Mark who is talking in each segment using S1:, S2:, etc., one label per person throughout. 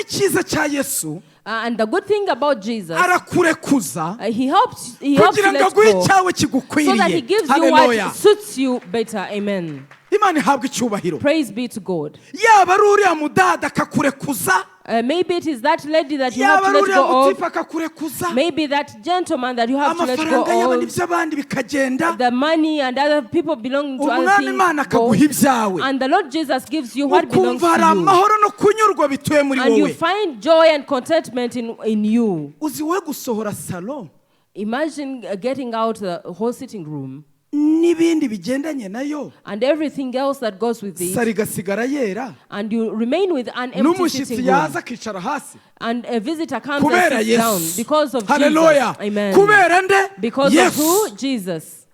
S1: icyiza cya Yesu,
S2: and the good thing about Jesus,
S1: arakurekuza
S2: he helps you let
S1: kugira ngo aguhe
S2: go,
S1: icyawe
S2: so that he
S1: kigukwiriye.
S2: gives you what suits you better. Amen.
S1: Imana ihabwa icyubahiro.
S2: Praise be to God.
S1: Yaba ari uriya mudada akakurekuza,
S2: Maybe it is that lady that you have
S1: yaba
S2: to
S1: ari
S2: let
S1: uriya
S2: go
S1: mutipe
S2: of.
S1: akakurekuza,
S2: Maybe that gentleman that you have to let
S1: amafaranga
S2: go
S1: yaba
S2: of.
S1: n'iby'abandi bikagenda,
S2: The money and other people belonging to other
S1: umunani Imana
S2: things go.
S1: akaguha ibyawe,
S2: And the Lord Jesus gives you what belongs
S1: ukumva hari
S2: to you.
S1: amahoro no kunyurwa bituye muri
S2: And you
S1: wowe.
S2: find joy and contentment in you.
S1: Uzi we gusohora salo
S2: Imagine getting out the whole sitting room
S1: n'ibindi bigendanye nayo,
S2: and everything else that goes with it,
S1: sari gasigara yera,
S2: and you remain with an empty
S1: n'umushyitsi
S2: sitting room,
S1: yaza akicara hasi,
S2: and a visitor comes
S1: kubera
S2: and sits down
S1: Yesu.
S2: because of
S1: Hallelujah.
S2: Jesus. Amen.
S1: Kubera nde?
S2: Because
S1: Yesu.
S2: of who? Jesus.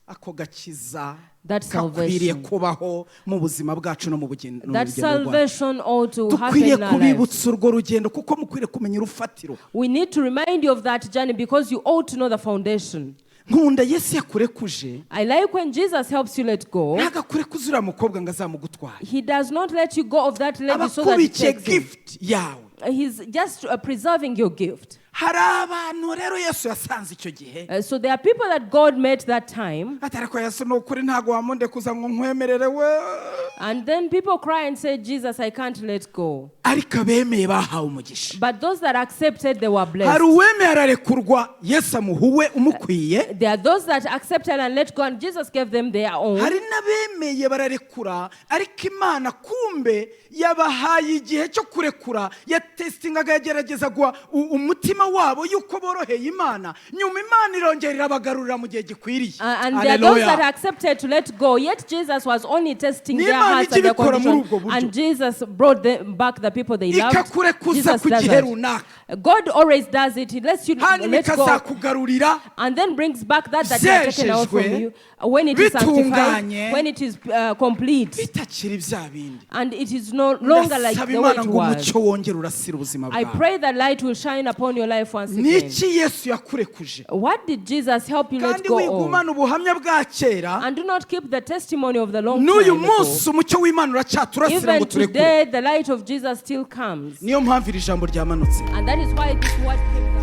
S1: Ako gakiza
S2: That
S1: kakwiriye
S2: salvation.
S1: kubaho mu buzima bwacu no mu
S2: That
S1: rugendo rwacu.
S2: salvation ought to happen
S1: Dukwiriye
S2: in our lives.
S1: kubibutsa urwo rugendo kuko mukwiriye kumenya urufatiro.
S2: We need to remind you of that journey because you ought to know the foundation.
S1: Nkunda Yesu yakurekuje,
S2: I like when Jesus helps you let go.
S1: ntago akurekuza uriya mukobwa ngo azamugutware.
S2: He does not let you go of that lady so that he
S1: Abakubikiye
S2: takes him.
S1: gift yawe.
S2: He's just preserving your gift.
S1: Hari abantu rero Yesu yasanze icyo gihe.
S2: So there are people that God met that time.
S1: Atari ko Yesu no kuri ntago wamundekuza ngo nkwemerere we.
S2: And then people cry and say, Jesus, I can't let go.
S1: Ariko abemeye bahawe umugisha.
S2: But those that accepted, they were
S1: Hari
S2: blessed.
S1: uwemeye ararekurwa Yesu amuhuwe umukwiye.
S2: There are those that accepted and let go, and Jesus gave them their own.
S1: Hari n'abemeye bararekura ariko Imana kumbe yabahaye igihe cyo kurekura, yatestingaga yagerageza gwa umutima wabo yuko boroheye Imana, nyuma Imana irongera irabagarurira mu gihe gikwiriye.
S2: And there are those that accepted to let go, yet Jesus was only testing their hearts and their condition. And Jesus brought them back the people they loved.
S1: Ikakurekuza ku gihe runaka,
S2: God always does it. He lets you
S1: hanyuma
S2: let go
S1: ikazakugarurira
S2: and then brings back that you have taken out from you when it is sanctified, when it is complete,
S1: bitakiri bya bindi.
S2: and it is no longer like
S1: Ndasaba
S2: the way
S1: Imana
S2: it
S1: ngo
S2: was.
S1: umucyo wongere urasira ubuzima
S2: I
S1: bwawe.
S2: pray that light will shine upon your life once again.
S1: Niki Yesu yakurekuje?
S2: What did Jesus help you let
S1: Kandi
S2: go of?
S1: wigumana ubuhamya bwa kera,
S2: And do not keep the testimony of the long
S1: n'uyu
S2: time ago.
S1: munsi umucyo w'Imana uracyaturasira ngo
S2: Even
S1: turekure.
S2: today, the light of Jesus still comes.
S1: Niyo mpamvu iri jambo ryamanutse.
S2: And that is why this word came down.